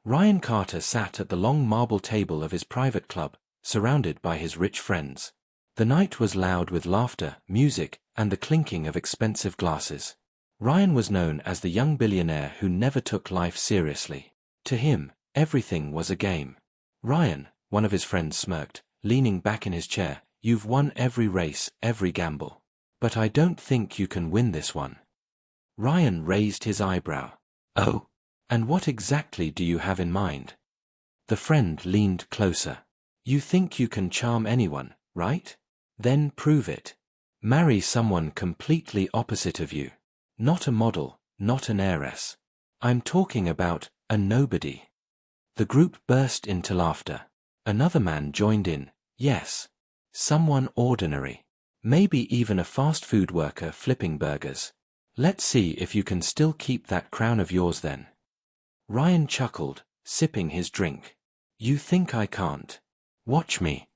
Ryan Carter sat at the long marble table of his private club, surrounded by his rich friends. The night was loud with laughter, music, and the clinking of expensive glasses. Ryan was known as the young billionaire who never took life seriously. To him, everything was a game. "Ryan," one of his friends smirked, leaning back in his chair, "you've won every race, every gamble. But I don't think you can win this one." Ryan raised his eyebrow. "Oh? And what exactly do you have in mind?" The friend leaned closer. "You think you can charm anyone, right? Then prove it. Marry someone completely opposite of you. Not a model, not an heiress. I'm talking about a nobody." The group burst into laughter. Another man joined in. "Yes. Someone ordinary. Maybe even a fast food worker flipping burgers. Let's see if you can still keep that crown of yours then." Ryan chuckled, sipping his drink. "You think I can't? Watch me."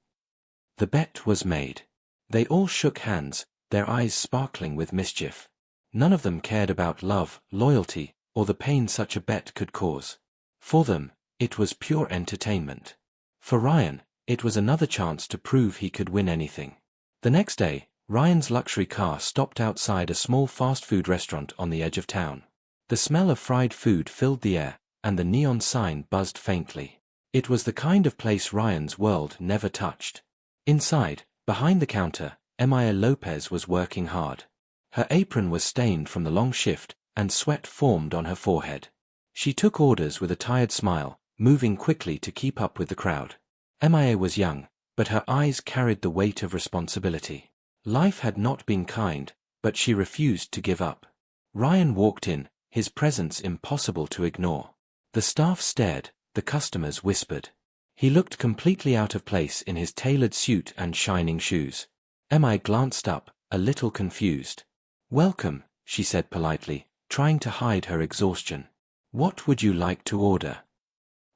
The bet was made. They all shook hands, their eyes sparkling with mischief. None of them cared about love, loyalty, or the pain such a bet could cause. For them, it was pure entertainment. For Ryan, it was another chance to prove he could win anything. The next day, Ryan's luxury car stopped outside a small fast food restaurant on the edge of town. The smell of fried food filled the air, and the neon sign buzzed faintly. It was the kind of place Ryan's world never touched. Inside, behind the counter, Mia Lopez was working hard. Her apron was stained from the long shift, and sweat formed on her forehead. She took orders with a tired smile, moving quickly to keep up with the crowd. Mia was young, but her eyes carried the weight of responsibility. Life had not been kind, but she refused to give up. Ryan walked in, his presence impossible to ignore. The staff stared, the customers whispered. He looked completely out of place in his tailored suit and shining shoes. Mia glanced up, a little confused. "Welcome," she said politely, trying to hide her exhaustion. "What would you like to order?"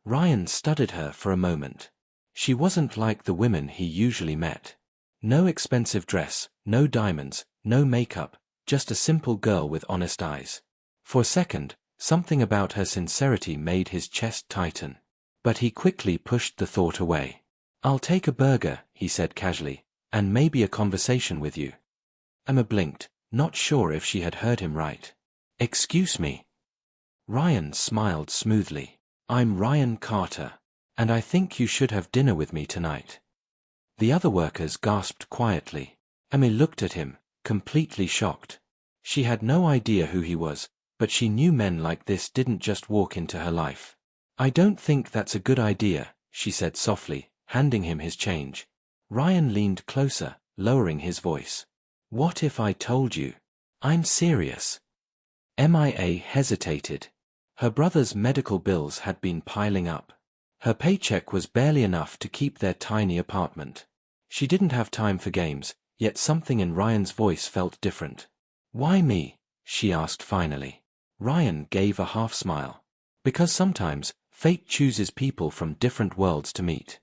Ryan studied her for a moment. She wasn't like the women he usually met. No expensive dress, no diamonds, no makeup, just a simple girl with honest eyes. For a second, something about her sincerity made his chest tighten. But he quickly pushed the thought away. "I'll take a burger," he said casually, "and maybe a conversation with you." Emma blinked, not sure if she had heard him right. "Excuse me." Ryan smiled smoothly. "I'm Ryan Carter, and I think you should have dinner with me tonight." The other workers gasped quietly. Emma looked at him, completely shocked. She had no idea who he was, but she knew men like this didn't just walk into her life. "I don't think that's a good idea," she said softly, handing him his change. Ryan leaned closer, lowering his voice. "What if I told you? I'm serious." Mia hesitated. Her brother's medical bills had been piling up. Her paycheck was barely enough to keep their tiny apartment. She didn't have time for games, yet something in Ryan's voice felt different. "Why me?" she asked finally. Ryan gave a half smile. "Because sometimes, fate chooses people from different worlds to meet."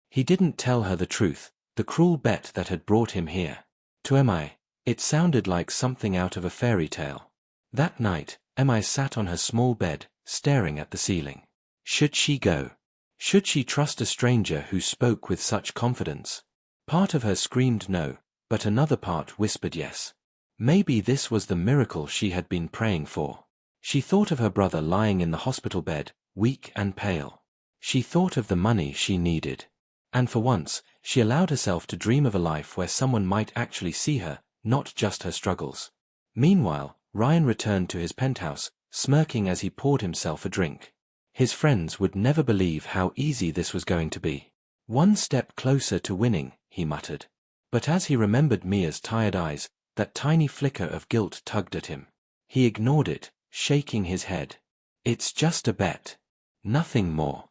He didn't tell her the truth, the cruel bet that had brought him here. To Mia, it sounded like something out of a fairy tale. That night, Mia sat on her small bed, staring at the ceiling. Should she go? Should she trust a stranger who spoke with such confidence? Part of her screamed no, but another part whispered yes. Maybe this was the miracle she had been praying for. She thought of her brother lying in the hospital bed, weak and pale. She thought of the money she needed. And for once, she allowed herself to dream of a life where someone might actually see her, not just her struggles. Meanwhile, Ryan returned to his penthouse, smirking as he poured himself a drink. His friends would never believe how easy this was going to be. "One step closer to winning," he muttered. But as he remembered Mia's tired eyes, that tiny flicker of guilt tugged at him. He ignored it, shaking his head. "It's just a bet. Nothing more."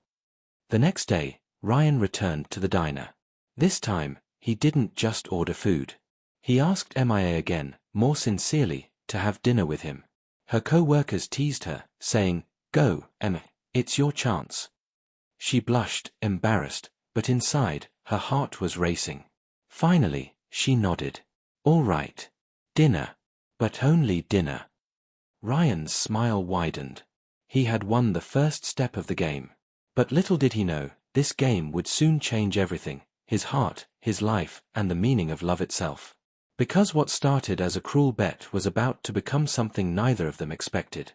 The next day, Ryan returned to the diner. This time, he didn't just order food. He asked Mia again, more sincerely, to have dinner with him. Her co-workers teased her, saying, "Go, Emma, it's your chance." She blushed, embarrassed, but inside, her heart was racing. Finally, she nodded. "All right. Dinner. But only dinner." Ryan's smile widened. He had won the first step of the game. But little did he know, this game would soon change everything, his heart, his life, and the meaning of love itself. Because what started as a cruel bet was about to become something neither of them expected.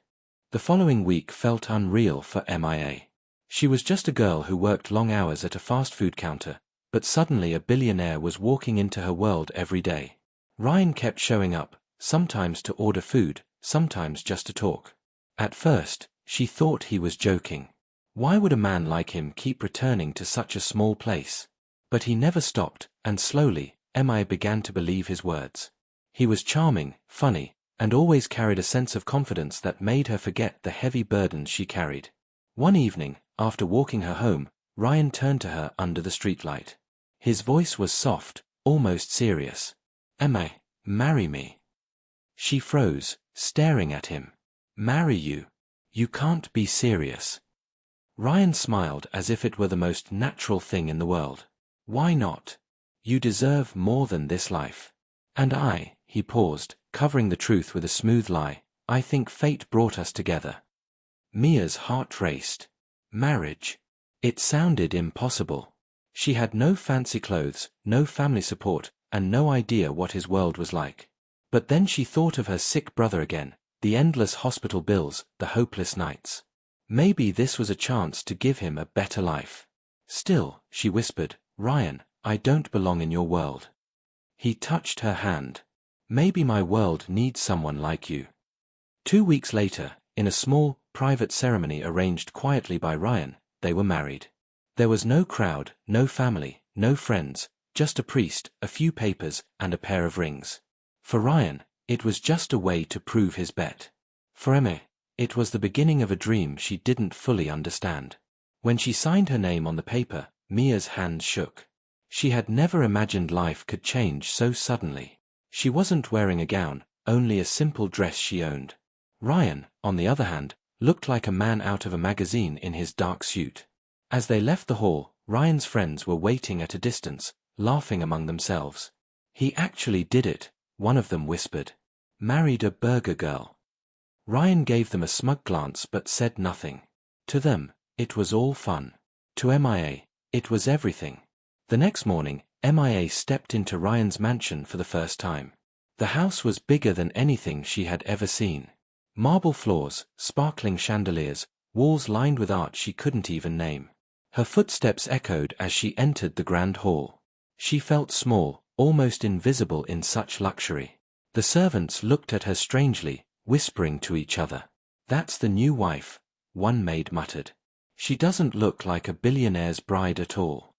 The following week felt unreal for Mia. She was just a girl who worked long hours at a fast food counter, but suddenly a billionaire was walking into her world every day. Ryan kept showing up, sometimes to order food, sometimes just to talk. At first, she thought he was joking. Why would a man like him keep returning to such a small place? But he never stopped, and slowly, Mia began to believe his words. He was charming, funny, and always carried a sense of confidence that made her forget the heavy burdens she carried. One evening, after walking her home, Ryan turned to her under the streetlight. His voice was soft, almost serious. "Mia, marry me." She froze, staring at him. "Marry you? You can't be serious." Ryan smiled as if it were the most natural thing in the world. "Why not? You deserve more than this life. And he paused, covering the truth with a smooth lie, "I think fate brought us together." Mia's heart raced. Marriage. It sounded impossible. She had no fancy clothes, no family support, and no idea what his world was like. But then she thought of her sick brother again, the endless hospital bills, the hopeless nights. Maybe this was a chance to give him a better life. "Still," she whispered, "Ryan, I don't belong in your world." He touched her hand. "Maybe my world needs someone like you." 2 weeks later, in a small, private ceremony arranged quietly by Ryan, they were married. There was no crowd, no family, no friends, just a priest, a few papers, and a pair of rings. For Ryan, it was just a way to prove his bet. For Mia, it was the beginning of a dream she didn't fully understand. When she signed her name on the paper, Mia's hand shook. She had never imagined life could change so suddenly. She wasn't wearing a gown, only a simple dress she owned. Ryan, on the other hand, looked like a man out of a magazine in his dark suit. As they left the hall, Ryan's friends were waiting at a distance, laughing among themselves. "He actually did it," one of them whispered. "Married a burger girl." Ryan gave them a smug glance but said nothing. To them, it was all fun. To Mia, it was everything. The next morning, Mia stepped into Ryan's mansion for the first time. The house was bigger than anything she had ever seen. Marble floors, sparkling chandeliers, walls lined with art she couldn't even name. Her footsteps echoed as she entered the grand hall. She felt small, almost invisible in such luxury. The servants looked at her strangely, whispering to each other. "That's the new wife," one maid muttered. "She doesn't look like a billionaire's bride at all."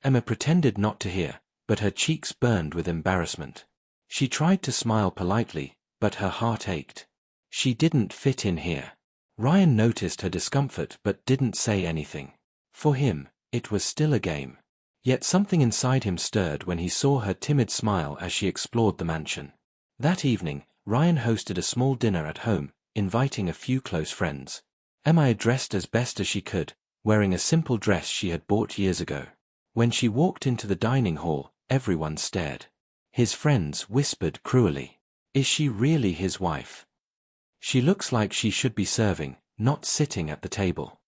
Mia pretended not to hear, but her cheeks burned with embarrassment. She tried to smile politely, but her heart ached. She didn't fit in here. Ryan noticed her discomfort but didn't say anything. For him, it was still a game. Yet something inside him stirred when he saw her timid smile as she explored the mansion. That evening, Ryan hosted a small dinner at home, inviting a few close friends. Mia dressed as best as she could, wearing a simple dress she had bought years ago. When she walked into the dining hall, everyone stared. His friends whispered cruelly, "Is she really his wife? She looks like she should be serving, not sitting at the table."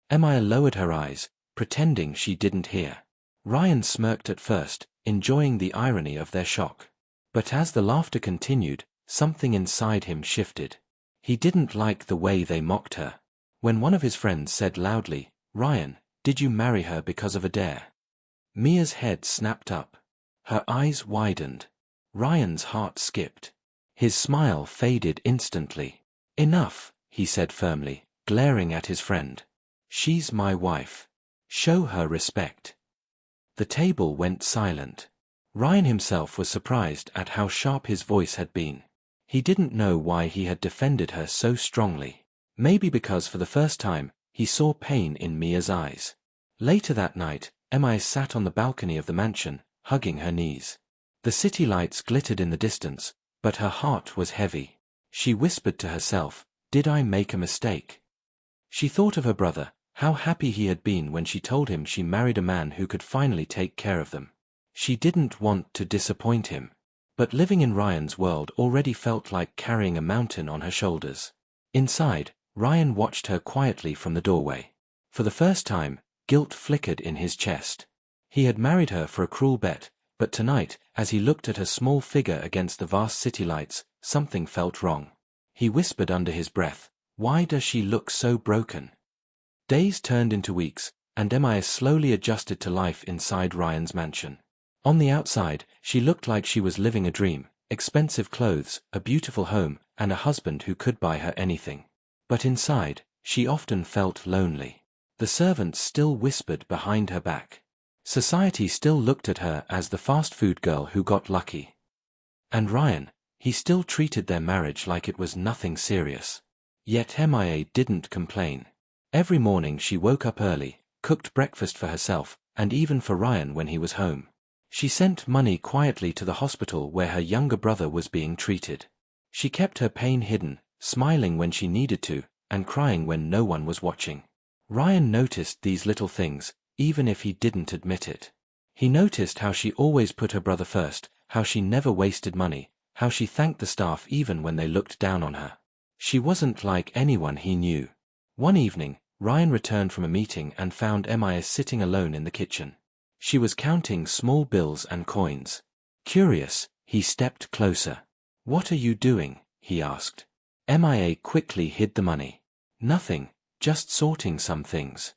Mia lowered her eyes, pretending she didn't hear. Ryan smirked at first, enjoying the irony of their shock. But as the laughter continued, something inside him shifted. He didn't like the way they mocked her. When one of his friends said loudly, "Ryan, did you marry her because of a dare?" Mia's head snapped up. Her eyes widened. Ryan's heart skipped. His smile faded instantly. "Enough," he said firmly, glaring at his friend. "She's my wife. Show her respect." The table went silent. Ryan himself was surprised at how sharp his voice had been. He didn't know why he had defended her so strongly. Maybe because for the first time, he saw pain in Mia's eyes. Later that night, Mia sat on the balcony of the mansion, hugging her knees. The city lights glittered in the distance, but her heart was heavy. She whispered to herself, "Did I make a mistake?" She thought of her brother, how happy he had been when she told him she married a man who could finally take care of them. She didn't want to disappoint him. But living in Ryan's world already felt like carrying a mountain on her shoulders. Inside, Ryan watched her quietly from the doorway. For the first time, guilt flickered in his chest. He had married her for a cruel bet, but tonight, as he looked at her small figure against the vast city lights, something felt wrong. He whispered under his breath, "Why does she look so broken?" Days turned into weeks, and Emma slowly adjusted to life inside Ryan's mansion. On the outside, she looked like she was living a dream: expensive clothes, a beautiful home, and a husband who could buy her anything. But inside, she often felt lonely. The servants still whispered behind her back. Society still looked at her as the fast food girl who got lucky. And Ryan, he still treated their marriage like it was nothing serious. Yet Emma didn't complain. Every morning she woke up early, cooked breakfast for herself, and even for Ryan when he was home. She sent money quietly to the hospital where her younger brother was being treated. She kept her pain hidden, smiling when she needed to, and crying when no one was watching. Ryan noticed these little things, even if he didn't admit it. He noticed how she always put her brother first, how she never wasted money, how she thanked the staff even when they looked down on her. She wasn't like anyone he knew. One evening, Ryan returned from a meeting and found Emma sitting alone in the kitchen. She was counting small bills and coins. Curious, he stepped closer. "What are you doing?" he asked. Emma quickly hid the money. "Nothing, just sorting some things."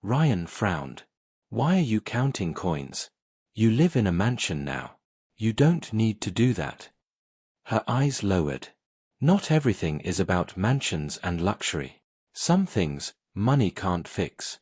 Ryan frowned. "Why are you counting coins? You live in a mansion now. You don't need to do that." Her eyes lowered. "Not everything is about mansions and luxury. Some things, money can't fix."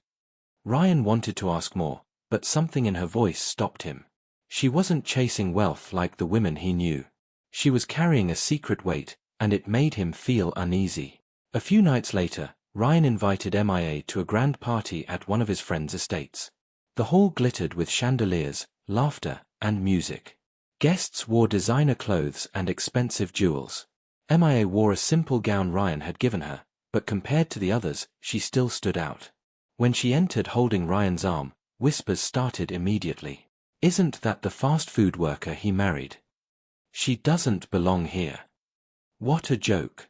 Ryan wanted to ask more, but something in her voice stopped him. She wasn't chasing wealth like the women he knew. She was carrying a secret weight, and it made him feel uneasy. A few nights later, Ryan invited Emma to a grand party at one of his friends' estates. The hall glittered with chandeliers, laughter, and music. Guests wore designer clothes and expensive jewels. Emma wore a simple gown Ryan had given her, but compared to the others, she still stood out. When she entered holding Ryan's arm, whispers started immediately. "Isn't that the fast food worker he married? She doesn't belong here." What a joke.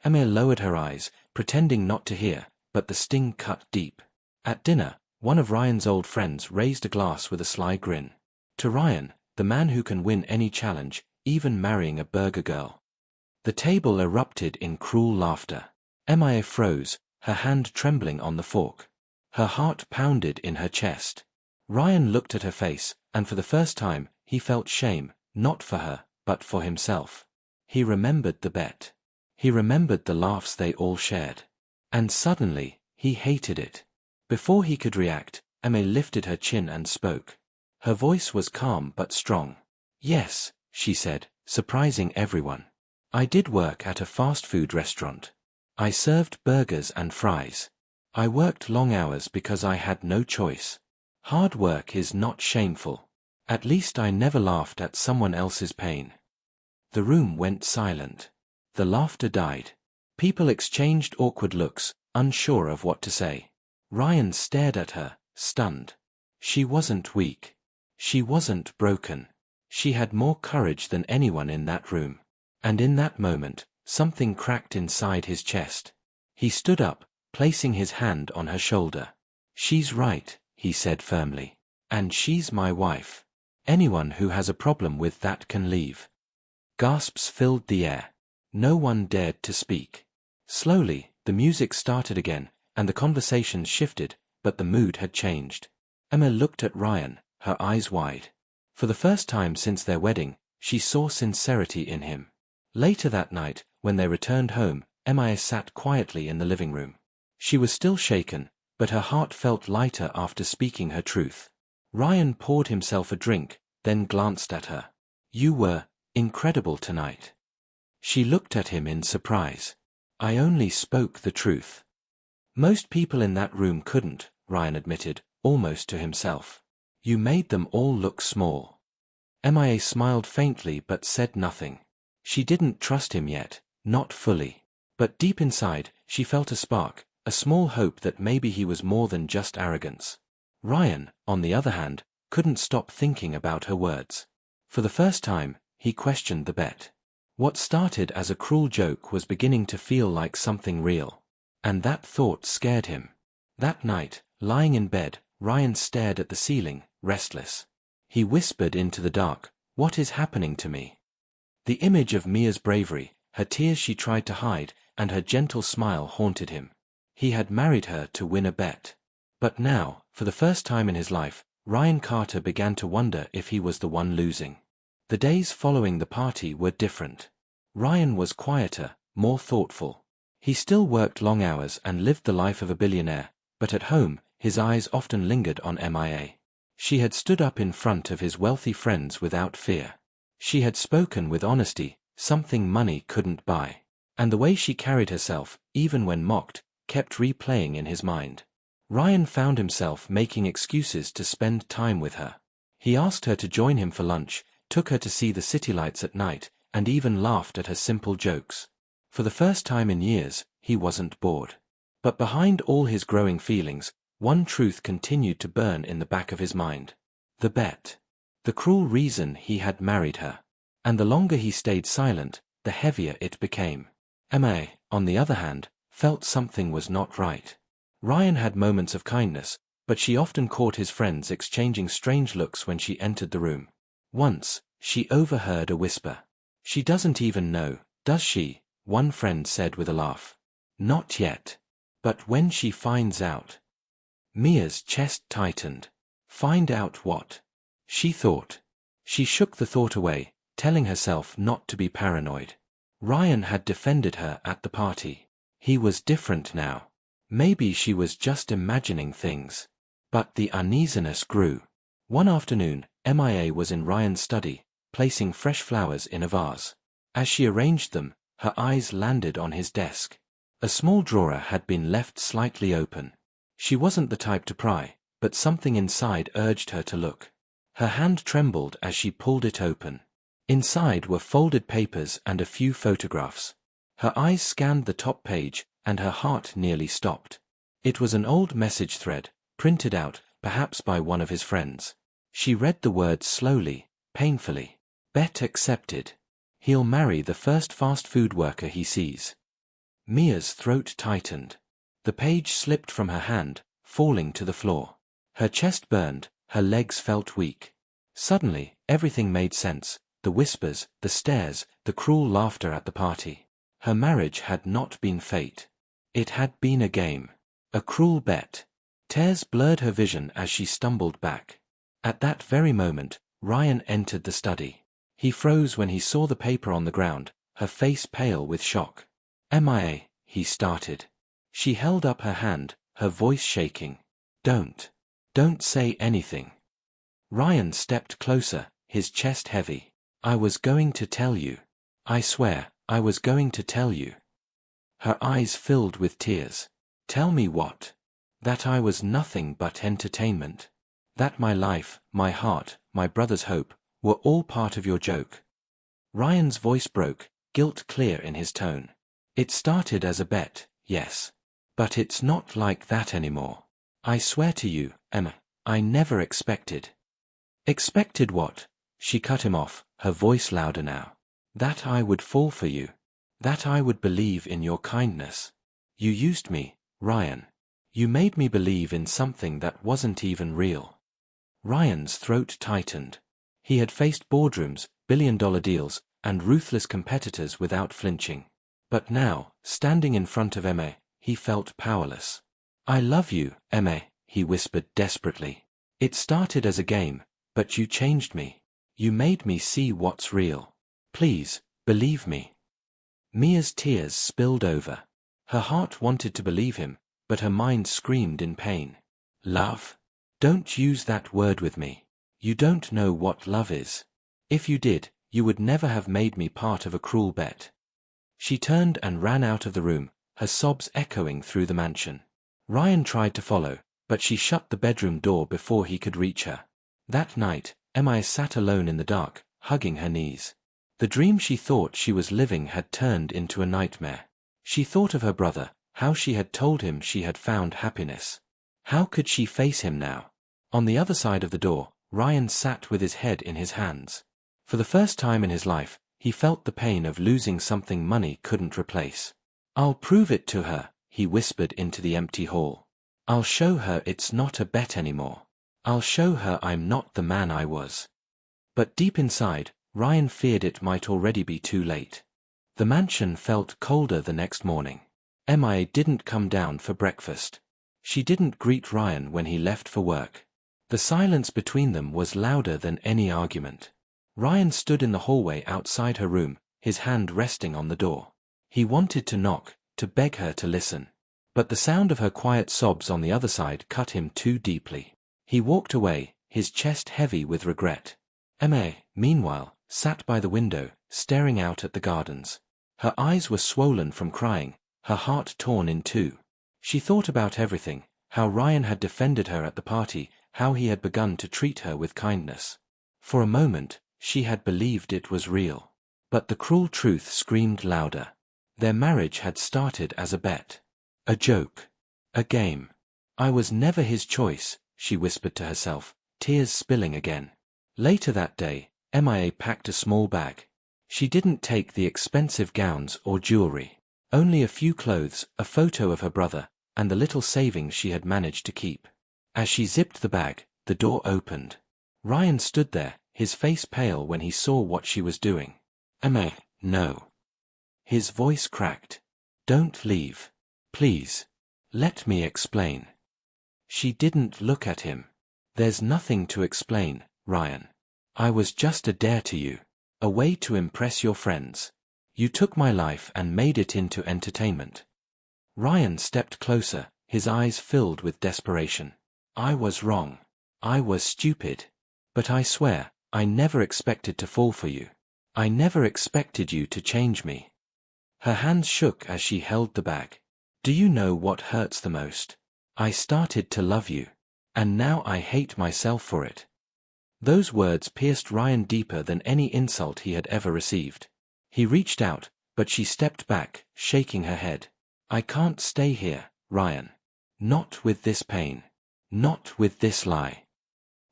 Emma lowered her eyes, pretending not to hear, but the sting cut deep. At dinner, one of Ryan's old friends raised a glass with a sly grin. To Ryan, the man who can win any challenge, even marrying a burger girl. The table erupted in cruel laughter. Emma froze, her hand trembling on the fork. Her heart pounded in her chest. Ryan looked at her face, and for the first time, he felt shame, not for her, but for himself. He remembered the bet. He remembered the laughs they all shared. And suddenly, he hated it. Before he could react, Emma lifted her chin and spoke. Her voice was calm but strong. "Yes," she said, surprising everyone. "I did work at a fast food restaurant. I served burgers and fries. I worked long hours because I had no choice. Hard work is not shameful. At least I never laughed at someone else's pain." The room went silent. The laughter died. People exchanged awkward looks, unsure of what to say. Ryan stared at her, stunned. She wasn't weak. She wasn't broken. She had more courage than anyone in that room. And in that moment, something cracked inside his chest. He stood up, placing his hand on her shoulder. "She's right," he said firmly. "And she's my wife. Anyone who has a problem with that can leave." Gasps filled the air. No one dared to speak. Slowly, the music started again, and the conversation shifted, but the mood had changed. Emma looked at Ryan, her eyes wide. For the first time since their wedding, she saw sincerity in him. Later that night, when they returned home, Emma sat quietly in the living room. She was still shaken, but her heart felt lighter after speaking her truth. Ryan poured himself a drink, then glanced at her. "You were incredible tonight." She looked at him in surprise. "I only spoke the truth." "Most people in that room couldn't," Ryan admitted, almost to himself. "You made them all look small." Emma smiled faintly but said nothing. She didn't trust him yet, not fully. But deep inside, she felt a spark, a small hope that maybe he was more than just arrogance. Ryan, on the other hand, couldn't stop thinking about her words. For the first time, he questioned the bet. What started as a cruel joke was beginning to feel like something real. And that thought scared him. That night, lying in bed, Ryan stared at the ceiling, restless. He whispered into the dark, "What is happening to me?" The image of Mia's bravery, her tears she tried to hide, and her gentle smile haunted him. He had married her to win a bet. But now, for the first time in his life, Ryan Carter began to wonder if he was the one losing. The days following the party were different. Ryan was quieter, more thoughtful. He still worked long hours and lived the life of a billionaire, but at home, his eyes often lingered on Mia. She had stood up in front of his wealthy friends without fear. She had spoken with honesty, something money couldn't buy. And the way she carried herself, even when mocked, kept replaying in his mind. Ryan found himself making excuses to spend time with her. He asked her to join him for lunch, took her to see the city lights at night, and even laughed at her simple jokes. For the first time in years, he wasn't bored. But behind all his growing feelings, one truth continued to burn in the back of his mind. The bet. The cruel reason he had married her. And the longer he stayed silent, the heavier it became. Mia, on the other hand, felt something was not right. Ryan had moments of kindness, but she often caught his friends exchanging strange looks when she entered the room. Once, she overheard a whisper. "She doesn't even know, does she?" one friend said with a laugh. "Not yet. But when she finds out." Mia's chest tightened. Find out what? She thought. She shook the thought away, telling herself not to be paranoid. Ryan had defended her at the party. He was different now. Maybe she was just imagining things. But the uneasiness grew. One afternoon, Mia was in Ryan's study, placing fresh flowers in a vase. As she arranged them, her eyes landed on his desk. A small drawer had been left slightly open. She wasn't the type to pry, but something inside urged her to look. Her hand trembled as she pulled it open. Inside were folded papers and a few photographs. Her eyes scanned the top page, and her heart nearly stopped. It was an old message thread, printed out, perhaps by one of his friends. She read the words slowly, painfully. Bet accepted. He'll marry the first fast food worker he sees. Mia's throat tightened. The page slipped from her hand, falling to the floor. Her chest burned, her legs felt weak. Suddenly, everything made sense. The whispers, the stares, the cruel laughter at the party. Her marriage had not been fate. It had been a game. A cruel bet. Tears blurred her vision as she stumbled back. At that very moment, Ryan entered the study. He froze when he saw the paper on the ground, her face pale with shock. "Mia," he started. She held up her hand, her voice shaking. Don't say anything." Ryan stepped closer, his chest heavy. "I was going to tell you. I swear, I was going to tell you." Her eyes filled with tears. "Tell me what?" "That I was nothing but entertainment. That my life, my heart, my brother's hope, were all part of your joke." Ryan's voice broke, guilt clear in his tone. "It started as a bet, yes. But it's not like that anymore. I swear to you, Emma, I never expected." "Expected what?" She cut him off, her voice louder now. "That I would fall for you. That I would believe in your kindness. You used me, Ryan. You made me believe in something that wasn't even real." Ryan's throat tightened. He had faced boardrooms, billion-dollar deals, and ruthless competitors without flinching. But now, standing in front of Emma, he felt powerless. "I love you, Emma," he whispered desperately. "It started as a game, but you changed me. You made me see what's real. Please, believe me." Mia's tears spilled over. Her heart wanted to believe him, but her mind screamed in pain. "Love? Don't use that word with me. You don't know what love is. If you did, you would never have made me part of a cruel bet." She turned and ran out of the room, her sobs echoing through the mansion. Ryan tried to follow, but she shut the bedroom door before he could reach her. That night, Mia sat alone in the dark, hugging her knees. The dream she thought she was living had turned into a nightmare. She thought of her brother, how she had told him she had found happiness. How could she face him now? On the other side of the door, Ryan sat with his head in his hands. For the first time in his life, he felt the pain of losing something money couldn't replace. "I'll prove it to her," he whispered into the empty hall. I'll show her it's not a bet anymore. I'll show her I'm not the man I was. But deep inside, Ryan feared it might already be too late. The mansion felt colder the next morning. Emma didn't come down for breakfast. She didn't greet Ryan when he left for work. The silence between them was louder than any argument. Ryan stood in the hallway outside her room, his hand resting on the door. He wanted to knock, to beg her to listen. But the sound of her quiet sobs on the other side cut him too deeply. He walked away, his chest heavy with regret. Emma, meanwhile, sat by the window, staring out at the gardens. Her eyes were swollen from crying, her heart torn in two. She thought about everything, how Ryan had defended her at the party, how he had begun to treat her with kindness. For a moment, she had believed it was real. But the cruel truth screamed louder. Their marriage had started as a bet. A joke. A game. I was never his choice, she whispered to herself, tears spilling again. Later that day, Emma packed a small bag. She didn't take the expensive gowns or jewelry. Only a few clothes, a photo of her brother, and the little savings she had managed to keep. As she zipped the bag, the door opened. Ryan stood there, his face pale when he saw what she was doing. Emma, no. His voice cracked. Don't leave. Please. Let me explain. She didn't look at him. There's nothing to explain, Ryan. I was just a dare to you. A way to impress your friends. You took my life and made it into entertainment. Ryan stepped closer, his eyes filled with desperation. I was wrong. I was stupid. But I swear, I never expected to fall for you. I never expected you to change me. Her hands shook as she held the bag. Do you know what hurts the most? I started to love you. And now I hate myself for it. Those words pierced Ryan deeper than any insult he had ever received. He reached out, but she stepped back, shaking her head. I can't stay here, Ryan. Not with this pain. Not with this lie.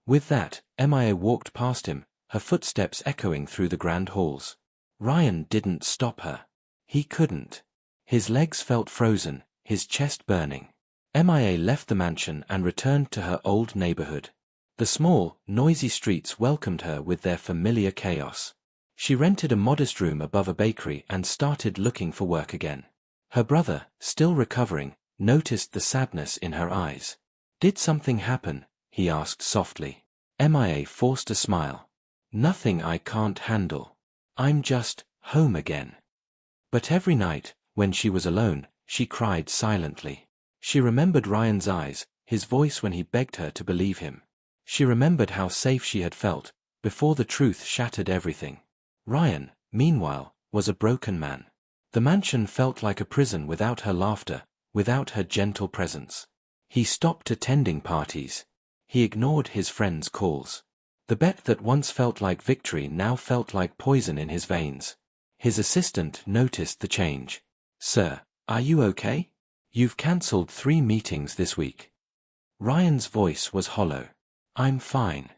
With that, Emma walked past him, her footsteps echoing through the grand halls. Ryan didn't stop her. He couldn't. His legs felt frozen, his chest burning. Emma left the mansion and returned to her old neighborhood. The small, noisy streets welcomed her with their familiar chaos. She rented a modest room above a bakery and started looking for work again. Her brother, still recovering, noticed the sadness in her eyes. Did something happen? He asked softly. Emma forced a smile. Nothing I can't handle. I'm just home again. But every night, when she was alone, she cried silently. She remembered Ryan's eyes, his voice when he begged her to believe him. She remembered how safe she had felt, before the truth shattered everything. Ryan, meanwhile, was a broken man. The mansion felt like a prison without her laughter, without her gentle presence. He stopped attending parties. He ignored his friends' calls. The bet that once felt like victory now felt like poison in his veins. His assistant noticed the change. Sir, are you okay? You've cancelled 3 meetings this week. Ryan's voice was hollow. I'm fine.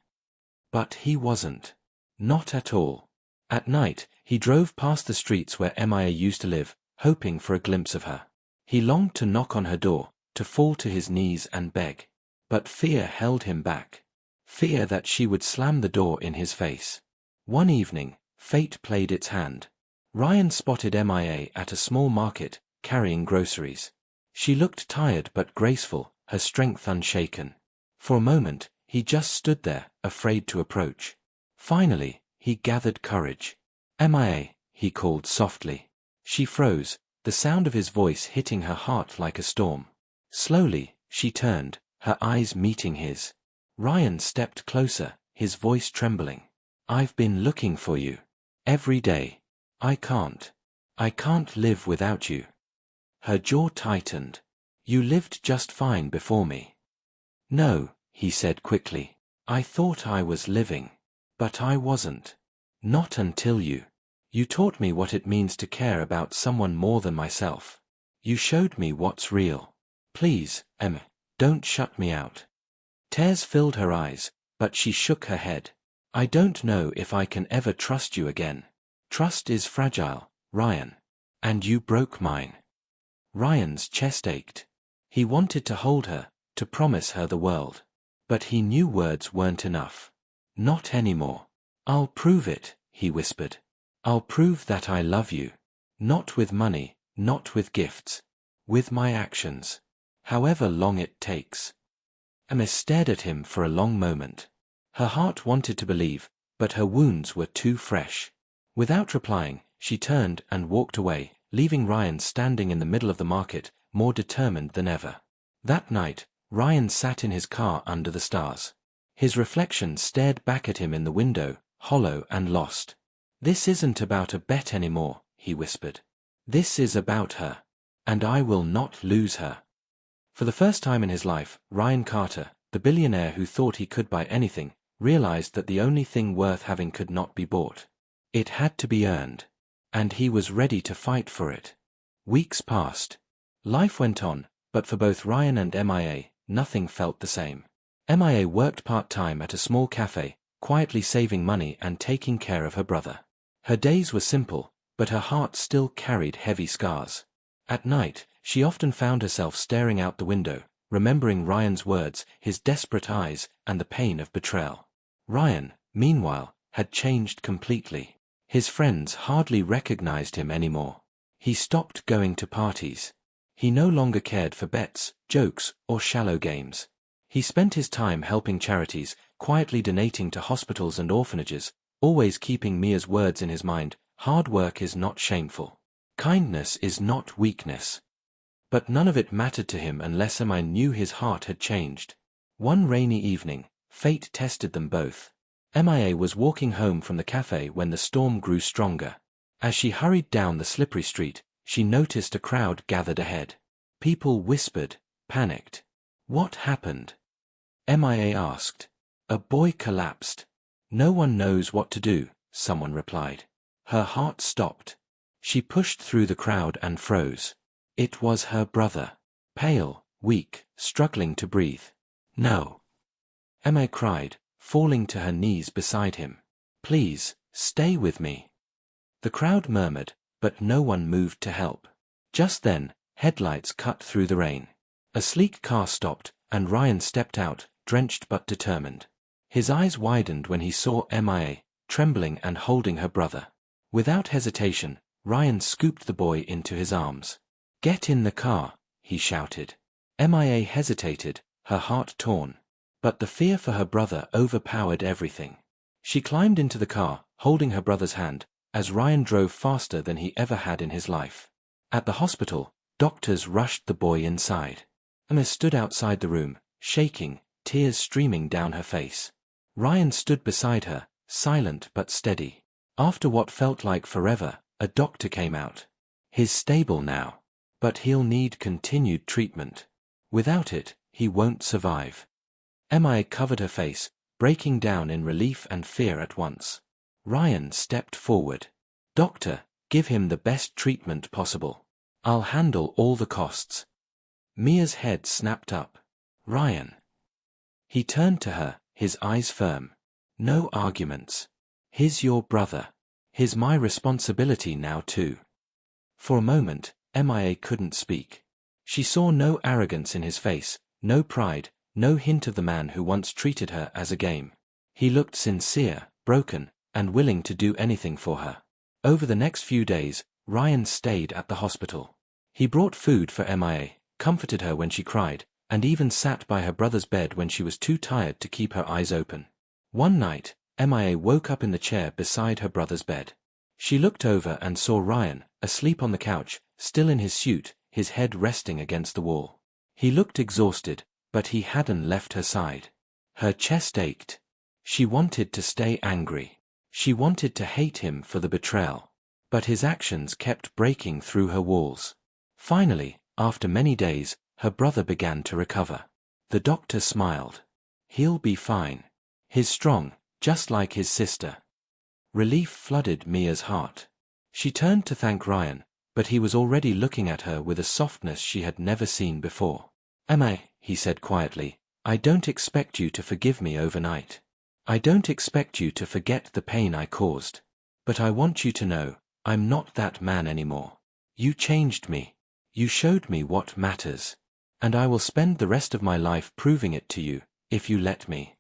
But he wasn't. Not at all. At night, he drove past the streets where Emma used to live, hoping for a glimpse of her. He longed to knock on her door, to fall to his knees and beg. But fear held him back. Fear that she would slam the door in his face. One evening, fate played its hand. Ryan spotted Emma at a small market, carrying groceries. She looked tired but graceful, her strength unshaken. For a moment, he just stood there, afraid to approach. Finally, he gathered courage. Emma, he called softly. She froze, the sound of his voice hitting her heart like a storm. Slowly, she turned, her eyes meeting his. Ryan stepped closer, his voice trembling. I've been looking for you. Every day. I can't live without you. Her jaw tightened. You lived just fine before me. No, he said quickly. I thought I was living. But I wasn't. Not until you. You taught me what it means to care about someone more than myself. You showed me what's real. Please, Emma, don't shut me out. Tears filled her eyes, but she shook her head. I don't know if I can ever trust you again. Trust is fragile, Ryan. And you broke mine. Ryan's chest ached. He wanted to hold her, to promise her the world. But he knew words weren't enough. Not anymore. "I'll prove it," he whispered. "I'll prove that I love you. Not with money, not with gifts. With my actions. However long it takes." Emma stared at him for a long moment. Her heart wanted to believe, but her wounds were too fresh. Without replying, she turned and walked away, leaving Ryan standing in the middle of the market, more determined than ever. That night, Ryan sat in his car under the stars. His reflection stared back at him in the window, hollow and lost. "This isn't about a bet anymore," he whispered. "This is about her. And I will not lose her." For the first time in his life, Ryan Carter, the billionaire who thought he could buy anything, realized that the only thing worth having could not be bought. It had to be earned. And he was ready to fight for it. Weeks passed. Life went on, but for both Ryan and MIA, nothing felt the same. MIA worked part-time at a small cafe, quietly saving money and taking care of her brother. Her days were simple, but her heart still carried heavy scars. At night, she often found herself staring out the window, remembering Ryan's words, his desperate eyes, and the pain of betrayal. Ryan, meanwhile, had changed completely. His friends hardly recognized him anymore. He stopped going to parties. He no longer cared for bets, jokes, or shallow games. He spent his time helping charities, quietly donating to hospitals and orphanages, always keeping Mia's words in his mind: "Hard work is not shameful. Kindness is not weakness." But none of it mattered to him unless Emma knew his heart had changed. One rainy evening, fate tested them both. MIA was walking home from the cafe when the storm grew stronger. As she hurried down the slippery street, she noticed a crowd gathered ahead. People whispered, panicked. "What happened?" MIA asked. "A boy collapsed. No one knows what to do," someone replied. Her heart stopped. She pushed through the crowd and froze. It was her brother. Pale, weak, struggling to breathe. "No!" Emma cried, falling to her knees beside him. "Please, stay with me." The crowd murmured, but no one moved to help. Just then, headlights cut through the rain. A sleek car stopped, and Ryan stepped out, drenched but determined. His eyes widened when he saw MIA, trembling and holding her brother. Without hesitation, Ryan scooped the boy into his arms. "Get in the car," he shouted. MIA hesitated, her heart torn. But the fear for her brother overpowered everything. She climbed into the car, holding her brother's hand, as Ryan drove faster than he ever had in his life. At the hospital, doctors rushed the boy inside. Emma stood outside the room, shaking, tears streaming down her face. Ryan stood beside her, silent but steady. After what felt like forever, a doctor came out. "He's stable now. But he'll need continued treatment. Without it, he won't survive." Emma covered her face, breaking down in relief and fear at once. Ryan stepped forward. "Doctor, give him the best treatment possible. I'll handle all the costs." Mia's head snapped up. "Ryan." He turned to her, his eyes firm. "No arguments. He's your brother. He's my responsibility now too." For a moment, MIA couldn't speak. She saw no arrogance in his face, no pride, no hint of the man who once treated her as a game. He looked sincere, broken, and willing to do anything for her. Over the next few days, Ryan stayed at the hospital. He brought food for MIA, comforted her when she cried, and even sat by her brother's bed when she was too tired to keep her eyes open. One night, MIA woke up in the chair beside her brother's bed. She looked over and saw Ryan, asleep on the couch, still in his suit, his head resting against the wall. He looked exhausted, but he hadn't left her side. Her chest ached. She wanted to stay angry. She wanted to hate him for the betrayal. But his actions kept breaking through her walls. Finally, after many days, her brother began to recover. The doctor smiled. "He'll be fine. He's strong, just like his sister." Relief flooded Mia's heart. She turned to thank Ryan, but he was already looking at her with a softness she had never seen before. "Emma," he said quietly, "I don't expect you to forgive me overnight. I don't expect you to forget the pain I caused. But I want you to know, I'm not that man anymore. You changed me. You showed me what matters. And I will spend the rest of my life proving it to you, if you let me.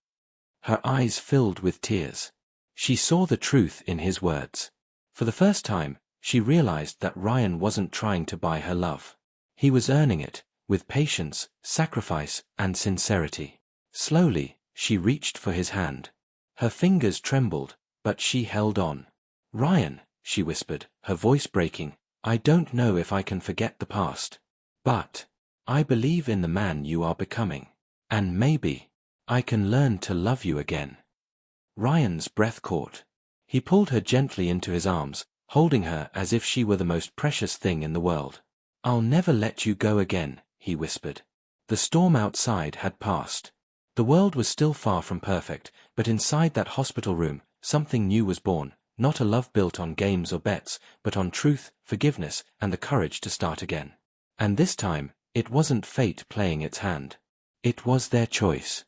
Her eyes filled with tears. She saw the truth in his words. For the first time, she realized that Ryan wasn't trying to buy her love. He was earning it, with patience, sacrifice, and sincerity. Slowly, she reached for his hand. Her fingers trembled, but she held on. "Ryan," she whispered, her voice breaking, "I don't know if I can forget the past. But I believe in the man you are becoming. And maybe I can learn to love you again." Ryan's breath caught. He pulled her gently into his arms, holding her as if she were the most precious thing in the world. "I'll never let you go again," he whispered. The storm outside had passed. The world was still far from perfect, but inside that hospital room, something new was born, not a love built on games or bets, but on truth, forgiveness, and the courage to start again. And this time, it wasn't fate playing its hand. It was their choice.